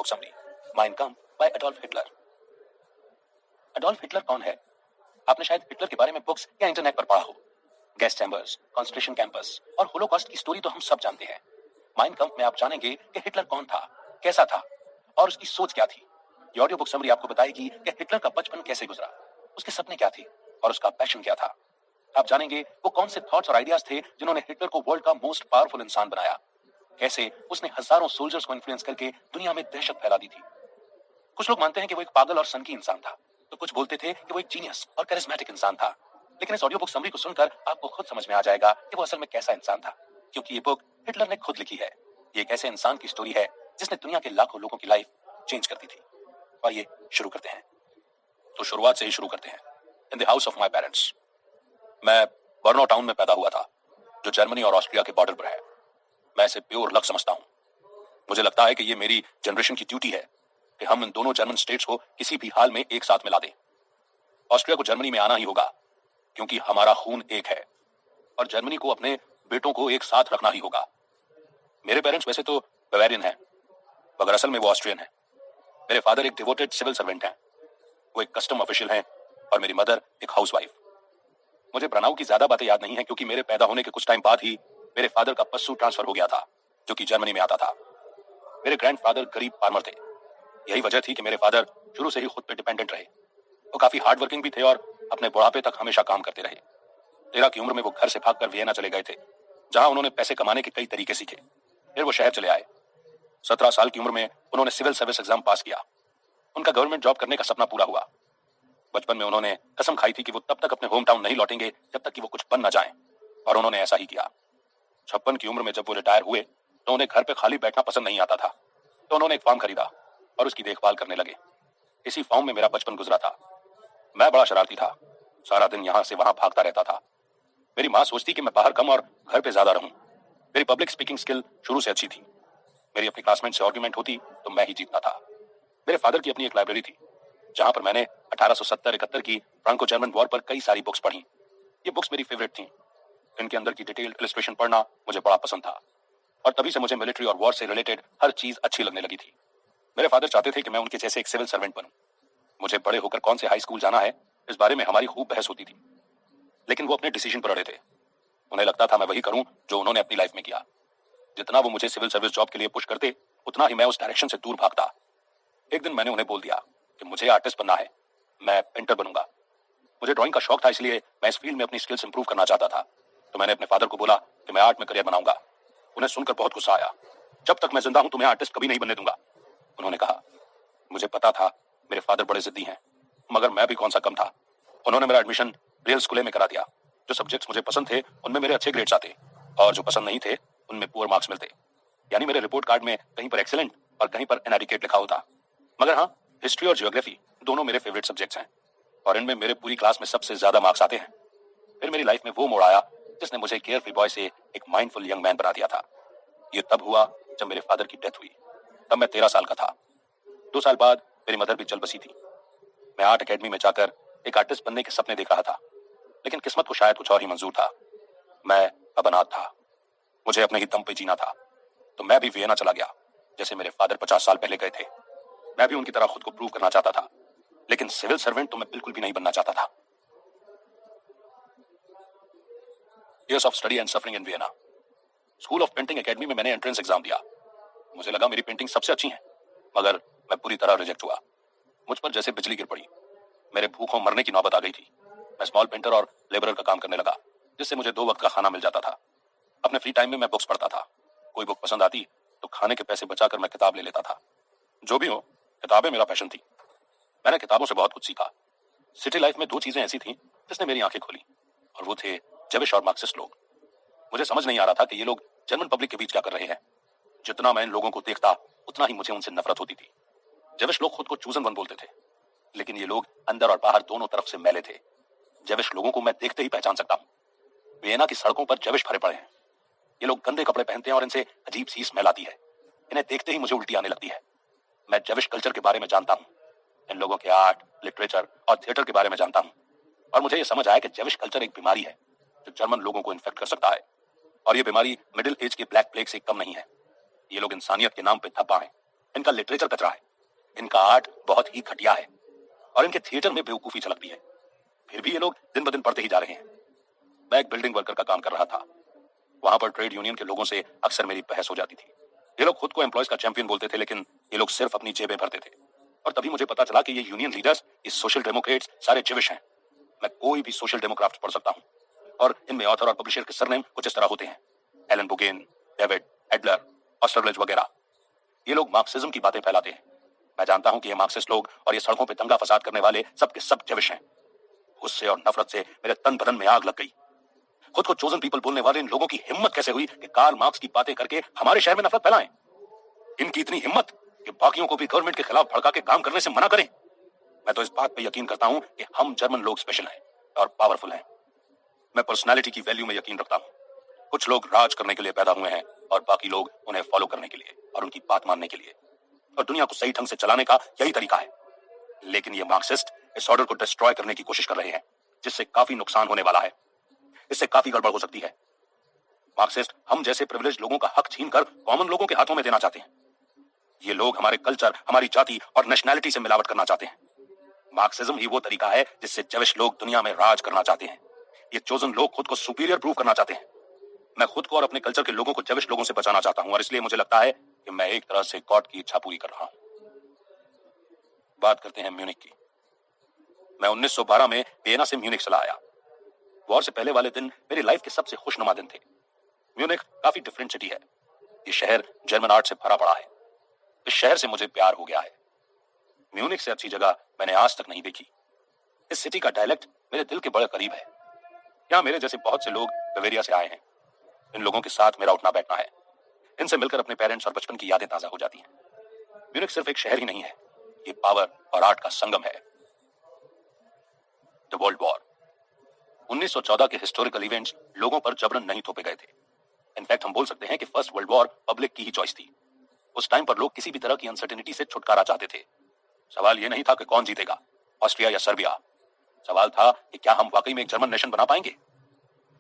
Book summary, Mein Kampf by Adolf Hitler. Adolf Hitler कौन है? आपने शायद हिटलर के बारे में बुक्स या इंटरनेट पर पढ़ा हो। गैस चैम्बर्स, कॉन्सेंट्रेशन कैंपस और होलोकॉस्ट की स्टोरी तो हम सब जानते हैं। माइन काम्फ में आप जानेंगे कि हिटलर कौन था, कैसा था और उसकी सोच क्या थी। ये ऑडियो बुक समरी आपको बताएगी कि हिटलर का बचपन कैसे गुजरा, उसके सपने क्या थे और उसका पैशन क्या था। आप जानेंगे वो कौन से थॉट्स और आइडियाज थे जिन्होंने हिटलर को वर्ल्ड का मोस्ट पावरफुल इंसान बनाया। कैसे उसने हजारों सोल्जर्स को इन्फ्लुएंस करके दुनिया में दहशत फैला दी थी। कुछ लोग मानते हैं कि वो एक पागल और सनकी इंसान था, तो कुछ बोलते थे कि वो एक जीनियस और करिश्मेटिक इंसान था। लेकिन इस ऑडियो बुक समरी को सुनकर आपको खुद समझ में आ जाएगा कि वो असल में कैसा इंसान था, क्योंकि ये बुक हिटलर ने खुद लिखी है। ये एक ऐसे इंसान की स्टोरी है जिसने दुनिया के लाखों लोगों की लाइफ चेंज कर दी थी। और ये शुरू करते हैं। तो शुरुआत से ही शुरू करते हैं। In the house of my parents. मैं बर्नो टाउन में पैदा हुआ था, जो जर्मनी और ऑस्ट्रिया के बॉर्डर पर है। मैं इसे प्योर लक समझता हूँ। मुझे लगता है कि ये मेरी जनरेशन की ड्यूटी है कि हम इन दोनों जर्मन स्टेट्स को किसी भी हाल में एक साथ मिला दें। ऑस्ट्रिया को जर्मनी में आना ही होगा, क्योंकि हमारा खून एक है, और जर्मनी को अपने बेटों को एक साथ रखना ही होगा। मेरे पेरेंट्स वैसे तो बवेरियन हैं, मगर असल में वो ऑस्ट्रियन हैं। मेरे फादर एक डिवोटेड सिविल सर्वेंट हैं, वो एक कस्टम ऑफिशियल हैं, और मेरी मदर एक हाउसवाइफ। मुझे प्रणव की ज्यादा बातें याद नहीं है, क्योंकि मेरे पैदा होने के कुछ टाइम बाद ही मेरे फादर का पस्सू ट्रांसफर हो गया था, जो कि जर्मनी में आता था। मेरे ग्रैंडफादर गरीब फार्मर थे। यही वजह थी कि मेरे फादर शुरू से ही खुद पे डिपेंडेंट रहे। वो काफी हार्ड वर्किंग भी थे और अपने बुढ़ापे तक हमेशा काम करते रहे। 13 की उम्र में वो घर से भागकर वियना चले गए थे, जहां उन्होंने पैसे कमाने के कई तरीके सीखे। फिर वो शहर चले आए। 17 साल की उम्र में उन्होंने सिविल सर्विस एग्जाम पास किया। उनका गवर्नमेंट जॉब करने का सपना पूरा हुआ। बचपन में उन्होंने कसम खाई थी कि वो तब तक अपने होम टाउन नहीं लौटेंगे जब तक कि वो कुछ बन न जाएं, और उन्होंने ऐसा ही किया। 56 की उम्र में जब वो रिटायर हुए तो उन्हें घर पे खाली बैठना पसंद नहीं आता था, तो उन्होंने एक फार्म खरीदा और उसकी देखभाल करने लगे। इसी फार्म में मेरा बचपन गुजरा था। मैं बड़ा शरारती था, सारा दिन यहाँ से वहां भागता रहता था। मेरी माँ सोचती कि मैं बाहर कम और घर पे ज्यादा रहूं। मेरी पब्लिक स्पीकिंग स्किल शुरू से अच्छी थी। मेरी अपनी क्लासमेट से आर्ग्यूमेंट होती तो मैं ही जीतता था। मेरे फादर की अपनी एक लाइब्रेरी थी, जहां पर मैंने 1870-71 की फ्रांको जर्मन वॉर पर कई सारी बुक्स पढ़ी। ये बुक्स मेरी फेवरेट थी। इनके अंदर की डिटेल्ड इलस्ट्रेशन पढ़ना मुझे बड़ा पसंद था, और तभी से मुझे मिलिट्री और वॉर से रिलेटेड हर चीज अच्छी लगने लगी थी। मेरे फादर चाहते थे कि मैं उनके जैसे एक सिविल सर्वेंट बनूं। मुझे बड़े होकर कौन से हाई स्कूल जाना है, इस बारे में हमारी खूब बहस होती थी, लेकिन वो अपने डिसीजन पर अड़े थे। उन्हें लगता था मैं वही करूं जो उन्होंने अपनी लाइफ में किया। जितना वो मुझे सिविल सर्विस जॉब के लिए पुश करते, उतना ही मैं उस डायरेक्शन से दूर भागता। एक दिन मैंने उन्हें बोल दिया कि मुझे आर्टिस्ट बनना है, मैं पेंटर बनूंगा। मुझे ड्राइंग का शौक था, इसलिए मैं इस फील्ड में अपनी स्किल्स इंप्रूव करना चाहता था। तो मैंने अपने फादर को बोला कि मैं आर्ट में करियर बनाऊंगा। उन्हें सुनकर बहुत गुस्सा आया। जब तक मैं जिंदा हूं तुम्हें आर्टिस्ट कभी नहीं बनने दूंगा, उन्होंने कहा। मुझे पता था मेरे फादर बड़े जिद्दी हैं, मगर मैं भी कौन सा कम था। उन्होंने मेरा एडमिशन रियल स्कूल में करा दिया। जो सब्जेक्ट्स मुझे पसंद थे उनमें मेरे अच्छे ग्रेड्स आते, और जो पसंद नहीं थे उनमें पुअर मार्क्स मिलते। यानी मेरे रिपोर्ट कार्ड में कहीं पर एक्सीलेंट और कहीं पर इनएडिक्वेट लिखा होता। मगर हाँ, हिस्ट्री और ज्योग्राफी दोनों मेरे फेवरेट सब्जेक्ट्स हैं, और इनमें मेरे पूरी क्लास में सबसे ज्यादा मार्क्स आते हैं। फिर मेरी लाइफ में वो मोड़ आया जिसने मुझे केयरफ्री बॉय से एक माइंडफुल यंग मैन बना दिया था। ये तब हुआ जब मेरे फादर की डेथ हुई। तब मैं 13 साल का था। 2 साल बाद मेरी मदर भी चल बसी थी। मैं आर्ट एकेडमी में जाकर एक आर्टिस्ट बनने के सपने देख रहा था, लेकिन किस्मत को शायद कुछ और ही मंजूर था। मैं अब अनाथ था। मुझे अपने ही दम पे जीना था। तो मैं भी वियना चला गया, जैसे मेरे फादर 50 साल पहले गए थे। मैं भी उनकी तरह खुद को प्रूव करना चाहता था, लेकिन सिविल सर्वेंट तो मैं बिल्कुल भी नहीं बनना चाहता था। Years of study and suffering in Vienna. School of painting academy में मैंने एंट्रेंस एग्जाम दिया। मुझे लगा मेरी पेंटिंग सबसे अच्छी है, मगर मैं पूरी तरह रिजेक्ट हुआ। मुझ पर जैसे बिजली गिर पड़ी। मेरे भूखों मरने की नौबत आ गई थी। मैं स्मॉल पेंटर और लेबरर का काम करने लगा, जिससे मुझे 2 वक्त का खाना मिल जाता था। अपने फ्री टाइम में मैं बुक्स पढ़ता था। कोई बुक पसंद आती तो खाने के पैसे बचाकर मैं किताब ले लेता था। जो भी हो, किताबें मेरा पैशन थी। मैंने किताबों से बहुत कुछ सीखा। सिटी लाइफ में 2 चीजें ऐसी थी जिसने मेरी आंखें खोली, और वो थे जेविश और मार्क्सिस्ट लोग। मुझे समझ नहीं आ रहा था कि ये लोग जर्मन पब्लिक के बीच क्या कर रहे हैं। जितना मैं इन लोगों को देखता, उतना ही मुझे उनसे नफरत होती थी। जेविश लोग खुद को चूजन वन बोलते थे, लेकिन ये लोग अंदर और बाहर दोनों तरफ से मैले थे। जेविश लोगों को मैं देखते ही पहचान सकता हूँ। वियना की सड़कों पर जेविश भरे पड़े हैं। ये लोग गंदे कपड़े पहनते हैं और इनसे अजीब सी स्मेल आती है। इन्हें देखते ही मुझे उल्टी आने लगती है। मैं जेविश कल्चर के बारे में जानता हूँ। इन लोगों के आर्ट, लिटरेचर और थिएटर के बारे में जानता हूँ, और मुझे ये समझ आया कि जेविश कल्चर एक बीमारी है जो जर्मन लोगों को इन्फेक्ट कर सकता है। और ये बीमारी मिडिल एज के ब्लैक प्लेग से कम नहीं है। ये लोग इंसानियत के नाम पे धब्बा हैं। इनका लिटरेचर कचरा है, इनका आर्ट बहुत ही घटिया है और इनके थिएटर में बेवकूफी झलकती है। फिर भी ये लोग दिन ब दिन पढ़ते ही जा रहे हैं। मैं एक बिल्डिंग वर्कर का काम कर रहा था। वहां पर ट्रेड यूनियन के लोगों से अक्सर मेरी बहस हो जाती थी। ये लोग खुद को एम्प्लॉयज का चैंपियन बोलते थे, लेकिन ये लोग सिर्फ अपनी जेबें भरते थे। और तभी मुझे पता चला कि ये यूनियन लीडर्स, ये सोशल डेमोक्रेट्स सारे जिविश हैं। मैं कोई भी सोशल डेमोक्राफ्ट पढ़ सकता हूं और इनमें ऑथर और पब्लिशर के सरनेम कुछ इस तरह होते हैं: एलन बुगेन, डेविड एडलर, ऑस्टरलिच वगैरह। ये लोग मार्क्सिज्म की बातें फैलाते हैं। मैं जानता हूं कि ये मार्क्सिस्ट लोग और ये सड़कों पे दंगा फसाद करने वाले सब के सब जिविश हैं। गुस्से और नफरत से मेरे तन बदन में आग लग गई। खुद को चोजन पीपल बोलने वाले इन लोगों की हिम्मत कैसे हुई कि कार्ल मार्क्स की बातें करके हमारे शहर में नफरत फैलाएं? इनकी इतनी हिम्मत कि बाकियों को भी गवर्नमेंट के खिलाफ भड़का के काम करने से मना करें। मैं तो इस बात पे यकीन करता हूं कि हम जर्मन लोग स्पेशल हैं और पावरफुल हैं। मैं पर्सनालिटी की वैल्यू में यकीन रखता हूं। कुछ लोग राज करने के लिए पैदा हुए हैं और बाकी लोग उन्हें फॉलो करने के लिए और उनकी बात मानने के लिए, और दुनिया को सही ढंग से चलाने का यही तरीका है। लेकिन ये मार्क्सिस्ट इस ऑर्डर को डिस्ट्रॉय करने की कोशिश कर रहे हैं, जिससे काफी नुकसान होने वाला है। इससे काफी गड़बड़ हो सकती है। मार्क्सिस्ट हम जैसे प्रिविलेज लोगों का हक छीनकर कॉमन लोगों के हाथों में देना चाहते हैं। ये लोग हमारे कल्चर, हमारी जाति और नेशनैलिटी से मिलावट करना चाहते हैं। मार्क्सिज्म ही वो तरीका है जिससे जेविश लोग दुनिया में राज करना चाहते हैं। ये चोजन लोग खुद को सुपीरियर प्रूव करना चाहते हैं। मैं खुद को और अपने कल्चर के लोगों को जेविश लोगों से बचाना चाहता हूं और इसलिए मुझे लगता है कि मैं एक तरह से गॉड की इच्छा पूरी कर रहा हूं। बात करते हैं म्यूनिख की। मैं 1912 में वियना से म्यूनिख चला आया। वॉर से पहले वाले दिन मेरी लाइफ के सबसे खुशनुमा दिन थे। म्यूनिख काफी डिफरेंट सिटी है। ये शहर जर्मन आर्ट से भरा पड़ा है। इस शहर से मुझे प्यार हो गया है। म्यूनिख से अच्छी जगह मैंने आज तक नहीं देखी। इस सिटी का डायलेक्ट मेरे दिल के बड़े करीब है। यहाँ मेरे जैसे बहुत से लोग बवेरिया से आए हैं। इन लोगों के साथ मेरा उठना बैठना है। इनसे मिलकर अपने पेरेंट्स और बचपन की यादें ताजा हो जाती हैं। म्यूनिख सिर्फ एक शहर ही नहीं है, ये पावर और आर्ट का संगम है। द वर्ल्ड वॉर 1914 के हिस्टोरिकल इवेंट्स लोगों पर जबरन नहीं थोपे गए थे। इनफैक्ट हम बोल सकते हैं कि फर्स्ट वर्ल्ड वॉर पब्लिक की ही चॉइस थी। उस टाइम पर लोग किसी भी तरह की अनसर्टेनिटी से छुटकारा चाहते थे। सवाल यह नहीं था कि कौन जीतेगा, ऑस्ट्रिया या सर्बिया। सवाल था कि क्या हम वाकई में एक जर्मन नेशन बना पाएंगे।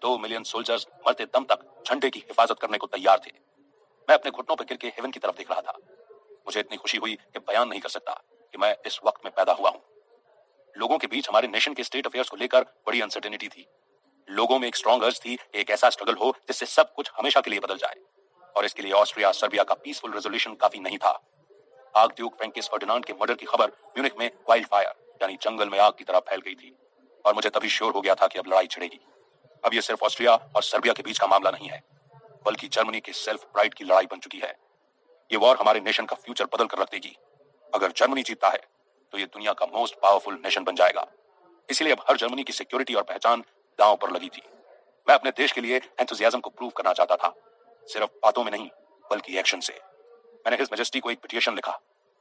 2 मिलियन सोल्जर्स मरते दम तक झंडे की हिफाजत करने को तैयार थे। मैं अपने घुटनों पर गिर के हेवन की तरफ देख रहा था। मुझे इतनी खुशी हुई कि बयान नहीं कर सकता कि मैं इस वक्त में पैदा हुआ हूं। लोगों के बीच हमारे नेशन के स्टेट अफेयर्स को लेकर बड़ी अनसर्टेनिटी थी। लोगों में एक स्ट्रॉन्ग अर्ज थी, एक ऐसा स्ट्रगल हो जिससे सब कुछ हमेशा के लिए बदल जाए, और इसके लिए ऑस्ट्रिया सर्बिया का पीसफुल रेजोल्यूशन काफी नहीं था। आर्कड्यूक फ्रैंकिस फर्डिनांड के मर्डर की खबर म्यूनिख में वाइल्ड फायर यानी जंगल में आग की तरह फैल गई थी, और मुझे तभी श्योर हो गया था कि अब लड़ाई छिड़ेगी। अब यह सिर्फ ऑस्ट्रिया और सर्बिया के बीच का मामला नहीं है, बल्कि जर्मनी के सेल्फ प्राइड की लड़ाई बन चुकी है। ये वॉर हमारे नेशन का फ्यूचर बदल कर रख देगी। अगर जर्मनी जीतता है तो ये दुनिया का मोस्ट पावरफुल नेशन बन जाएगा। इसलिए अब हर जर्मनी की सिक्योरिटी और पहचान दांव पर लगी थी। मैं अपने देश के लिए एंथुसियाज्म को प्रूव करना चाहता था, सिर्फ बातों में नहीं बल्कि एक्शन से। मैंने हिज मैजेस्टी को एक पिटीशन लिखा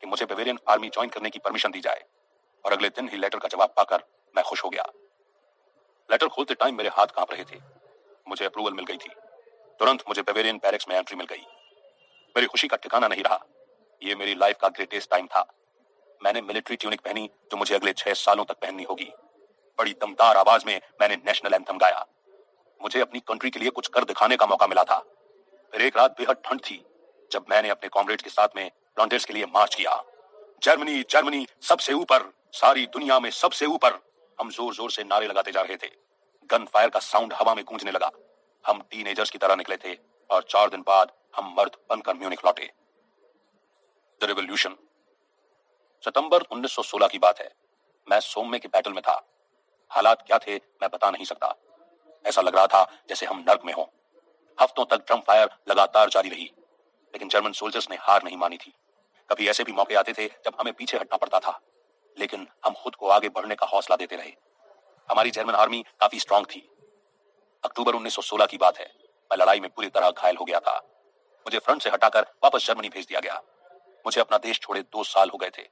कि मुझे बवेरियन आर्मी ज्वाइन करने की परमिशन दी जाए, और अगले दिन ही लेटर का जवाब पाकर मैं खुश हो गया। लेटर खोलते टाइम मेरे हाथ कांप रहे थे। मुझे अप्रूवल मिल गई थी। तुरंत मुझे बवेरियन बैरक्स में एंट्री मिल गई। मेरी खुशी का ठिकाना नहीं रहा। ये मेरी लाइफ का ग्रेटेस्ट टाइम था। मैंने मिलिट्री ट्यूनिक पहनी जो मुझे अगले 6 सालों तक पहननी होगी। बड़ी दमदार आवाज में मैंने नेशनल एंथम गाया। मुझे अपनी कंट्री के लिए कुछ कर दिखाने का मौका मिला था। फिर एक रात बेहद ठंड थी जब मैंने अपने कॉमरेड्स के साथ में फ्लॉन्डर्स के लिए मार्च किया। जर्मनी जर्मनी सबसे ऊपर, सारी दुनिया में सबसे ऊपर। हम जोर जोर से नारे लगाते जा रहे थे। गन फायर का साउंड हवा में गूंजने लगा। हम टीनेजर्स की तरह निकले थे और 4 दिन बाद हम मर्द बनकर म्यूनिख लौटे। द रिवॉल्यूशन सितंबर 1916 की बात है। मैं सोmme के बैटल में था। हालात क्या थे मैं बता नहीं सकता। ऐसा लग रहा था जैसे हम नर्क में हों। हफ्तों तक ड्रम फायर लगातार जारी रही, लेकिन जर्मन सोल्जर्स ने हार नहीं मानी थी। कभी ऐसे भी मौके आते थे जब हमें पीछे हटना पड़ता था, लेकिन हम खुद को आगे बढ़ने का हौसला देते रहे। हमारी जर्मन आर्मी काफी स्ट्रांग थी। अक्टूबर 1916 की बात है। मैं लड़ाई में पूरी तरह घायल हो गया था। मुझे फ्रंट से हटाकर वापस जर्मनी भेज दिया गया। मुझे अपना देश छोड़े 2 साल हो गए थे।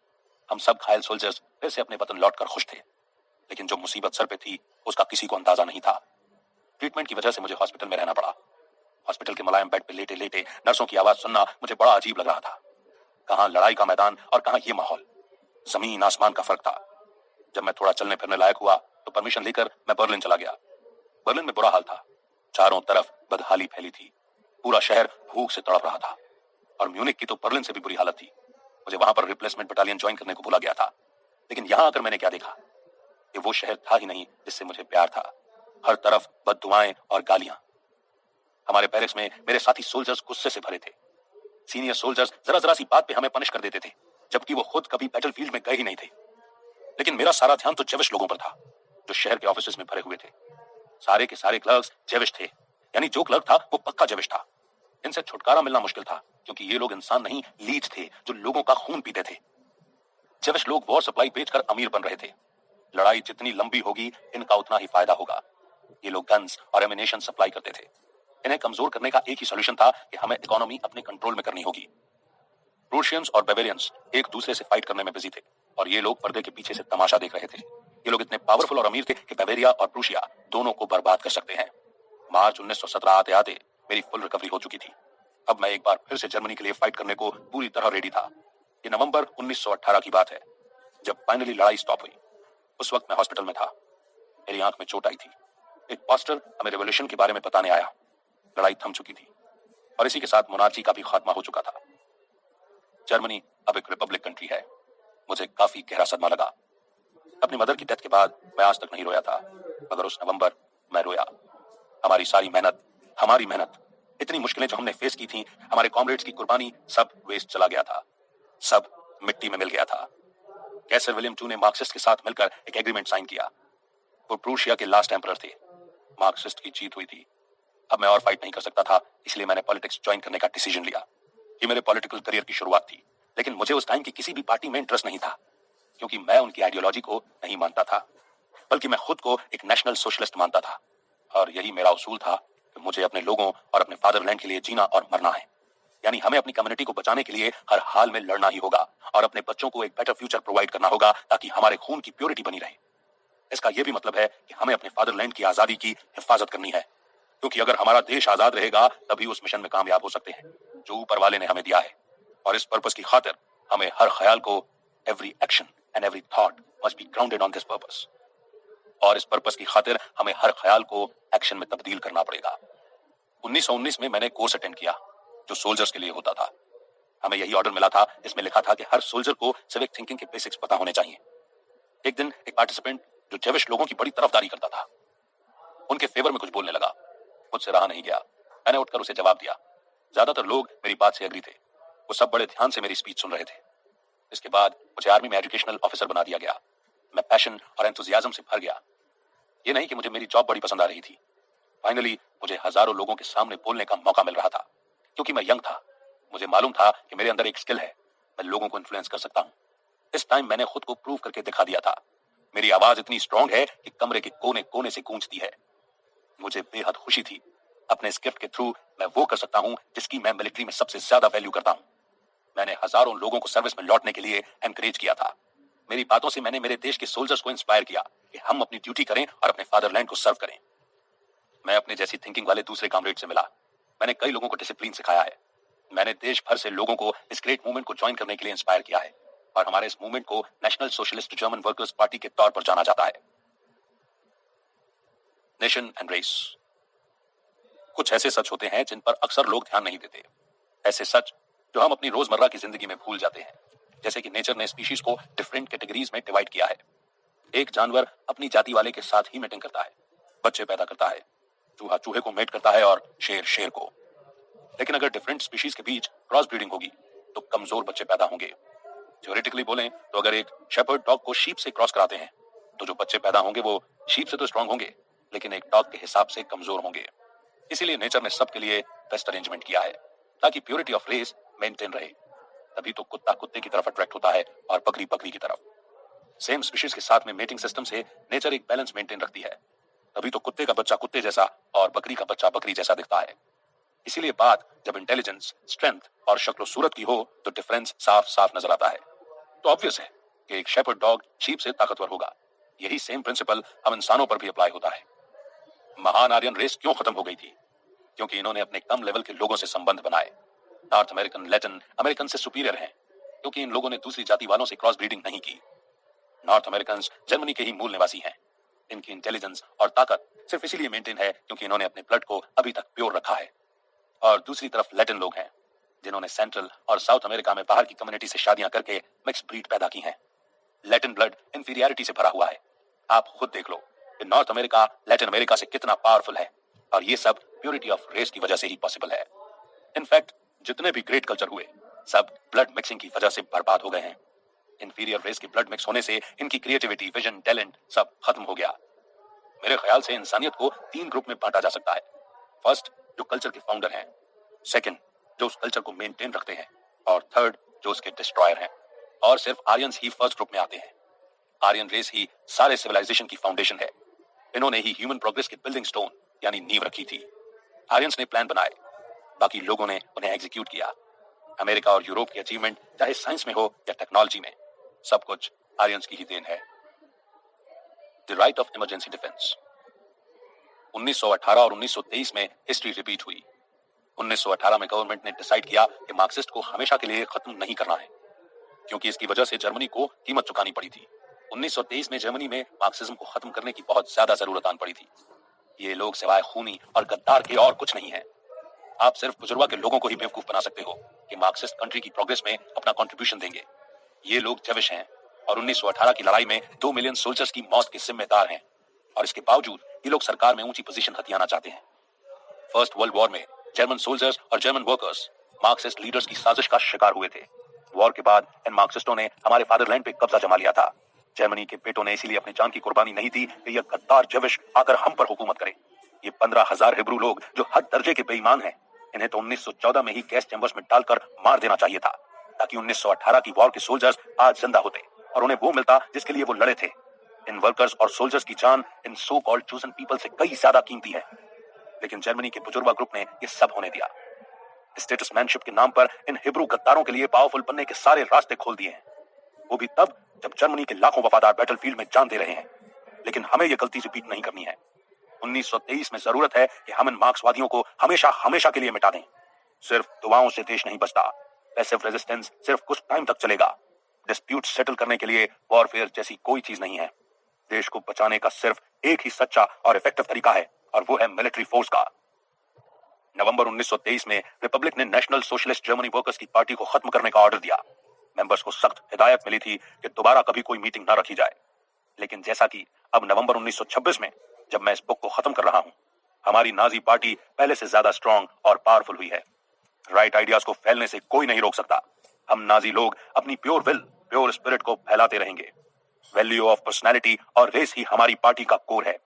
हम सब घायल सोल्जर्स फिर से अपने वतन लौटकर खुश थे, लेकिन जो मुसीबत सर पे थी उसका किसी को अंदाजा नहीं था। ट्रीटमेंट की वजह से मुझे हॉस्पिटल में रहना पड़ा। हॉस्पिटल के मुलायम बेड पे लेटे लेटे नर्सों की आवाज सुनना मुझे बड़ा अजीब लग रहा था। कहां लड़ाई का मैदान और कहां ये माहौल, जमीन आसमान का फर्क था। जब मैं थोड़ा चलने फिरने लायक हुआ तो परमिशन लेकर मैं बर्लिन चला गया। बर्लिन में बुरा हाल था। चारों तरफ बदहाली फैली थी। पूरा शहर भूख से तड़प रहा था, और म्यूनिख की तो बर्लिन से भी बुरी हालत थी। मुझे वहां पर रिप्लेसमेंट बटालियन ज्वाइन करने को बोला गया था। लेकिन यहां आकर मैंने क्या देखा कि वो शहर था ही नहीं जिससे मुझे प्यार था। हर तरफ बददुआएं और गालियां। हमारे बैरक्स में मेरे साथी सोल्जर्स गुस्से से भरे थे। सीनियर सोल्जर्स जरा जरा सी बात पे हमें पनिश कर देते थे, जबकि वो खुद कभी बैटलफील्ड में गए ही नहीं थे। लेकिन मेरा सारा ध्यान तो जेविश लोगों पर था, जो शहर के ऑफिसेज में भरे हुए थे। सारे के सारे क्लर्क्स जेविश थे, यानी जो क्लर्क था वो पक्का जेविश था। इनसे छुटकारा मिलना मुश्किल था, क्योंकि ये लोग इंसान नहीं, लीच थे जो लोगों का खून पीते थे। जेविश लोग वॉर सप्लाई बेचकर अमीर बन रहे थे। लड़ाई जितनी लंबी होगी, इनका उतना ही फायदा होगा। ये लोग गन्स और एमिनेशन सप्लाई करते थे। इन्हें कमजोर करने का एक ही सॉल्यूशन था कि हमें इकोनॉमी अपने कंट्रोल में करनी होगी। प्रूशियंस और बावेरियंस एक दूसरे से फाइट करने में बिजी थे, और ये लोग पर्दे के पीछे से तमाशा देख रहे थे। ये लोग इतने पावरफुल और अमीर थे कि बावेरिया और प्रूशिया दोनों को बर्बाद कर सकते हैं। मार्च 1917 आते आते मेरी फुल रिकवरी हो चुकी थी। अब मैं एक बार फिर से जर्मनी के लिए फाइट करने को पूरी तरह रेडी था। ये नवंबर 1918 की बात है, जब फाइनली लड़ाई स्टॉप हुई। उस वक्त मैं हॉस्पिटल में था। मेरी आंख में चोट आई थी। एक पास्टर हमें रेवोल्यूशन के बारे में बताने आया। लड़ाई थम चुकी थी और इसी के साथ मोनार्ची का भी खात्मा हो चुका था। जर्मनी अब एक रिपब्लिक कंट्री है। मुझे काफी गहरा सदमा लगा। अपनी मदर की डेथ के बाद मैं आज तक नहीं रोया था, मगर उस नवंबर मैं रोया। हमारी सारी मेहनत, हमारी मेहनत, इतनी मुश्किलें जो हमने फेस की थी, हमारे कॉमरेड्स की कुर्बानी, सब वेस्ट चला गया था। सब मिट्टी में मिल गया था। कैसर विलियम II ने मार्क्सिस्ट के साथ मिलकर एक एग्रीमेंट साइन किया। वो प्रूशिया के लास्ट एम्परर थे। मार्क्सिस्ट की जीत हुई थी। अब मैं और फाइट नहीं कर सकता था, इसलिए मैंने पॉलिटिक्स ज्वाइन करने का डिसीजन लिया। ये मेरे पॉलिटिकल करियर की शुरुआत थी। लेकिन मुझे उस टाइम की किसी भी पार्टी में इंटरेस्ट नहीं था, क्योंकि मैं उनकी आइडियोलॉजी को नहीं मानता था, बल्कि मैं खुद को एक नेशनल सोशलिस्ट मानता था। और यही मेरा उसूल था कि मुझे अपने लोगों और अपने फादरलैंड के लिए जीना और मरना है। यानी हमें अपनी कम्युनिटी को बचाने के लिए हर हाल में लड़ना ही होगा, और अपने बच्चों को एक बेटर फ्यूचर प्रोवाइड करना होगा, ताकि हमारे खून की प्योरिटी बनी रहे। इसका यह भी मतलब है कि हमें अपने फादरलैंड की आजादी की हिफाजत करनी है, क्योंकि अगर हमारा देश आजाद रहेगा तभी उस मिशन में कामयाब हो सकते हैं जो ऊपर वाले ने हमें दिया है। और इस पर्पस की खातिर हमें हर ख्याल को, every action and every thought must be grounded on this purpose. और इस पर्पस की खातिर हमें हर ख्याल को एक्शन में तब्दील करना पड़ेगा। 1919 में मैंने कोर्स अटेंड किया, जो सोल्जर्स के लिए होता था। हमें यही ऑर्डर मिला था, इसमें लिखा था कि हर सोल्जर को सिविक थिंकिंग के बेसिक्स पता होने चाहिए। एक दिन एक पार्टिसिपेंट जो जेविश लोगों की बड़ी तरफदारी करता था, उनके फेवर में कुछ बोलने लगा। मुझसे रहा नहीं गया, मैंने उठकर उसे जवाब दिया। ज्यादातर लोग मेरी बात से एग्री थे। वो सब बड़े ध्यान से मेरी स्पीच सुन रहे थे। इसके बाद मुझे आर्मी में एजुकेशनल ऑफिसर बना दिया गया। मैं पैशन और एंथुसियाज्म से भर गया। ये नहीं कि मुझे मेरी जॉब बड़ी पसंद आ रही थी। फाइनली मुझे हजारों लोगों के सामने बोलने का मौका मिल रहा था, क्योंकि मैं यंग था। मुझे मालूम था कि मेरे अंदर एक स्किल है, मैं लोगों को इन्फ्लुएंस कर सकता हूँ। इस टाइम मैंने खुद को प्रूव करके दिखा दिया था। मेरी आवाज इतनी स्ट्रांग है कि कमरे के कोने कोने से गूंजती है। मुझे बेहद खुशी थी। अपने स्क्रिप्ट के थ्रू मैं वो कर सकता हूँ जिसकी मैं मिलिट्री में सबसे ज्यादा वैल्यू करता हूँ। मैंने हजारों लोगों को सर्विस में लौटने के लिए एनकरेज किया था। मेरी बातों से मैंने मेरे देश के सोल्जर्स को इंस्पायर किया कि हम अपनी ड्यूटी करें और अपने फादरलैंड को सर्व करें। मैं अपने जैसी थिंकिंग वाले दूसरे कॉमरेड से मिला। मैंने कई लोगों को डिसिप्लिन सिखाया है। मैंने देश भर से लोगों को इस ग्रेट मूवमेंट को ज्वाइन करने के लिए इंस्पायर किया है, और हमारे इस मूवमेंट को National Socialist German Workers Party के तौर पर जाना जाता है। Nation and race. कुछ ऐसे सच होते हैं जिन पर अक्सर लोग ध्यान नहीं देते। ऐसे सच जो हम अपनी रोजमर्रा की जिंदगी में भूल जाते हैं। जैसे कि नेचर ने स्पीशीज को डिफरेंट कैटेगरीज में डिवाइड किया है। एक जानवर अपनी जाति वाले के साथ ही मेटिंग करता है, बच्चे पैदा करता है। चूहा चूहे को मेट करता है और शेर शेर को। लेकिन अगर डिफरेंट स्पीशीज के बीच क्रॉस ब्रीडिंग होगी तो कमजोर बच्चे पैदा होंगे। थ्योरेटिकली बोलें तो अगर एक शेपर्ड डॉग को शीप से क्रॉस कराते हैं तो जो बच्चे पैदा होंगे वो शीप से तो स्ट्रांग होंगे, लेकिन एक डॉग के हिसाब से कमजोर होंगे। इसीलिए नेचर ने सबके लिए बेस्ट अरेंजमेंट किया है, ताकि प्योरिटी ऑफ रेस मेंटेन रहे। तभी तो कुत्ता कुत्ते की तरफ अट्रैक्ट होता है और बकरी बकरी की तरफ। सेम स्पीशीज के साथ में मेटिंग सिस्टम से नेचर एक बैलेंस मेंटेन रखती है। तभी तो कुत्ते का बच्चा कुत्ते जैसा और बकरी का बच्चा बकरी जैसा दिखता है। इसीलिए बात जब इंटेलिजेंस, स्ट्रेंथ और शक्ल सूरत की हो तो डिफरेंस साफ साफ नजर आता है। तो ऑब्वियस है कि एक शेपर्ड डॉग शीप से ताकतवर होगा। यही सेम प्रिंसिपल हम इंसानों पर भी अप्लाई होता है। महान आर्यन रेस क्यों खत्म हो गई थी? क्योंकि इन्होंने अपने कम लेवल के लोगों से संबंध बनाए। नॉर्थ अमेरिकन लैटिन अमेरिकन से सुपीरियर हैं, क्योंकि इन लोगों ने दूसरी जाति वालों से क्रॉस ब्रीडिंग नहीं की। नॉर्थ अमेरिकन जर्मनी के ही मूल निवासी हैं। इनकी इंटेलिजेंस और ताकत सिर्फ इसीलिए मेंटेन है क्योंकि इन्होंने अपने ब्लड को अभी तक प्योर रखा है। और दूसरी तरफ लैटिन लोग हैं। जिन्होंने सेंट्रल और साउथ अमेरिका में बाहर की कम्युनिटी से शादियां करके मिक्स ब्रीड पैदा की हैं। लैटिन ब्लड इंफीरियरिटी से भरा हुआ है। आप खुद देख लो कि नॉर्थ अमेरिका लैटिन अमेरिका से कितना पावरफुल है, और ये सब प्योरिटी ऑफ रेस की वजह से ही पॉसिबल है। इनफैक्ट जितने भी ग्रेट कल्चर हुए सब ब्लड मिक्सिंग की वजह से बर्बाद हो गए हैं। इंफीरियर रेस की ब्लड मिक्स होने से इनकी क्रिएटिविटी, विजन, टैलेंट सब खत्म हो गया। मेरे ख्याल से इंसानियत को 3 ग्रुप में बांटा जा सकता है। फर्स्ट, जो कल्चर के फाउंडर हैं, सेकंड, जो उस कल्चर को मेंटेन रखते हैं, और थर्ड, जो उसके डिस्ट्रॉयर हैं। और सिर्फ आर्यंस ही फर्स्ट ग्रुप में आते हैं। आर्यन रेस ही सारे सिविलाइजेशन की फाउंडेशन है। इन्होंने ही ह्यूमन प्रोग्रेस की बिल्डिंग स्टोन यानी नींव रखी थी। आर्यंस ने प्लान बनाए, बाकी लोगों ने उन्हें एग्जीक्यूट किया। अमेरिका और यूरोप की अचीवमेंट चाहे साइंस में हो या टेक्नोलॉजी में, सब कुछ आर्यंस की ही देन है। The right of emergency defence. 1918 और 1923 में हिस्ट्री रिपीट हुई। 1918 में गवर्नमेंट ने डिसाइड किया कि मार्क्सिस्ट को हमेशा के लिए खत्म नहीं करना है, क्योंकि इसकी वजह से जर्मनी को कीमत चुकानी पड़ी थी। 1923 में जर्मनी में मार्क्सिज्म को खत्म करने की बहुत ज्यादा जरूरत आन पड़ी थी। ये लोग सिवाय खूनी और गद्दार के और कुछ नहीं है। आप सिर्फ बुजुर्गा के लोगों को ही बेवकूफ बना सकते हो कि मार्क्सिस्ट कंट्री की प्रोग्रेस में अपना कंट्रीब्यूशन देंगे। ये लोग जेविश हैं और 1918 की लड़ाई में 2 मिलियन सोल्जर्स की मौत के जिम्मेदार हैं, और इसके बावजूद ये लोग सरकार में ऊंची पोजीशन हथियाना चाहते हैं। फर्स्ट वर्ल्ड वॉर में जर्मन सोल्जर्स और जर्मन वर्कर्स मार्क्सिस्ट लीडर्स की साजिश का शिकार हुए थे। वॉर के बाद इन मार्क्सिस्टों ने हमारे फादरलैंड पे कब्जा जमा लिया था। जर्मनी के बेटों ने इसीलिए अपनी जान की कुर्बानी नहीं दी कि यह गद्दार जेविश आकर हम पर हुकूमत करे। ये 15,000 हिब्रू लोग जो हर दर्जे के बेईमान हैं, इन्हें तो 1914 में ही गैस चैम्बर्स में डालकर मार देना चाहिए था, ताकि 1918 की वॉर के सोल्जर्स आज जिंदा होते और उन्हें वो मिलता जिसके लिए वो लड़े थे। इन वर्कर्स और सोल्जर्स की जान इन सो कॉल्ड चूजन पीपल से कई ज्यादा कीमती है, लेकिन जर्मनी के बुजुर्गा ग्रुप ने ये सब होने दिया। स्टेटसमैनशिप के नाम पर इन हिब्रू गद्दारों के लिए पावरफुल बनने के सारे रास्ते खोल दिए हैं, वो भी तब जब जर्मनी के लाखों वफादार बैटलफील्ड में जान दे रहे हैं। लेकिन हमें यह गलती रिपीट नहीं करनी है। 1923 में जरूरत है कि हम इन मार्क्सवादियों को हमेशा हमेशा के लिए मिटा दें। सिर्फ दुआओं से देश नहीं बचता। पैसिव रेजिस्टेंस सिर्फ कुछ टाइम तक चलेगा। डिस्प्यूट सेटल करने के लिए वॉरफेयर जैसी कोई चीज नहीं है। देश को बचाने का सिर्फ एक ही सच्चा और इफेक्टिव तरीका है, और वो है मिलिट्री फोर्स का। नवंबर 1923 में रिपब्लिक ने नेशनल सोशलिस्ट जर्मनी वर्कर्स की पार्टी को खत्म करने का ऑर्डर दिया। मेंबर्स को सख्त हिदायत मिली थी कि दोबारा कभी कोई मीटिंग ना रखी जाए। लेकिन जैसा कि अब नवंबर 1926 में जब मैं इस बुक को खत्म कर रहा हूं, हमारी नाजी पार्टी पहले से ज्यादा स्ट्रांग और पावरफुल हुई है। राइट आइडियाज को फैलने से कोई नहीं रोक सकता। हम नाजी लोग अपनी प्योर विल, प्योर स्पिरिट को फैलाते रहेंगे। वैल्यू ऑफ पर्सनैलिटी और रेस ही हमारी पार्टी का कोर है।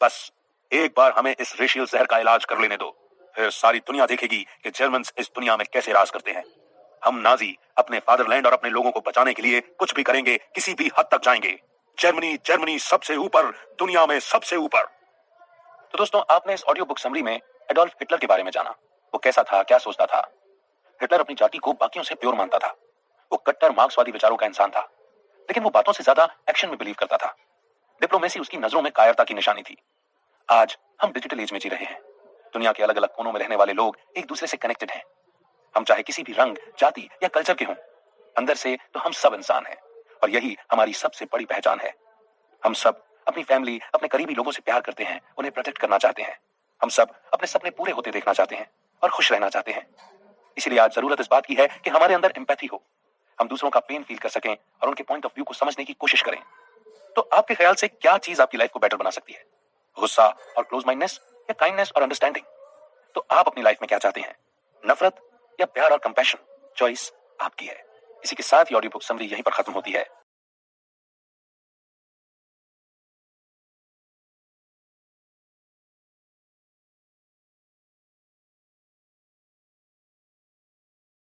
बस एक बार हमें इस रेशियल जहर का इलाज कर लेने दो, फिर सारी दुनिया देखेगी कि जर्मन्स इस दुनिया में कैसे राज करते हैं। हम नाजी अपने फादरलैंड और अपने लोगों को बचाने के लिए कुछ भी करेंगे, किसी भी हद तक जाएंगे। जर्मनी, जर्मनी सबसे ऊपर, दुनिया में सबसे ऊपर। तो दोस्तों, आपने इस ऑडियो बुक समरी में एडोल्फ हिटलर के बारे में जाना। वो कैसा था, क्या सोचता था। हिटलर अपनी जाति को बाकियों से प्योर मानता था। वो कट्टर मार्क्सवादी विचारों का इंसान था, लेकिन वो बातों से ज्यादा एक्शन में बिलीव करता था। डिप्लोमेसी उसकी नजरों में कायरता की निशानी थी। आज हम डिजिटल एज में जी रहे हैं। दुनिया के अलग अलग कोनों में रहने वाले लोग एक दूसरे से कनेक्टेड हैं। हम चाहे किसी भी रंग, जाति या कल्चर के हों, अंदर से तो हम सब इंसान हैं, और यही हमारी सबसे बड़ी पहचान है। हम सब अपनी फैमिली, अपने करीबी लोगों से प्यार करते हैं, उन्हें प्रोटेक्ट करना चाहते हैं। हम सब अपने सपने पूरे होते देखना चाहते हैं और खुश रहना चाहते हैं। इसीलिए आज जरूरत इस बात की है कि हमारे अंदर एम्पैथी हो, हम दूसरों का पेन फील कर सकें और उनके पॉइंट ऑफ व्यू को समझने की कोशिश करें। तो आपके ख्याल से क्या चीज आपकी लाइफ को बेटर बना सकती है? गुस्सा और क्लोज माइंडनेस, या काइंडनेस और अंडरस्टैंडिंग? तो आप अपनी लाइफ में क्या चाहते हैं? नफरत या प्यार और कंपैशन? चॉइस आपकी है। इसी के साथ ये ऑडियो बुक समरी यहीं पर खत्म होती है।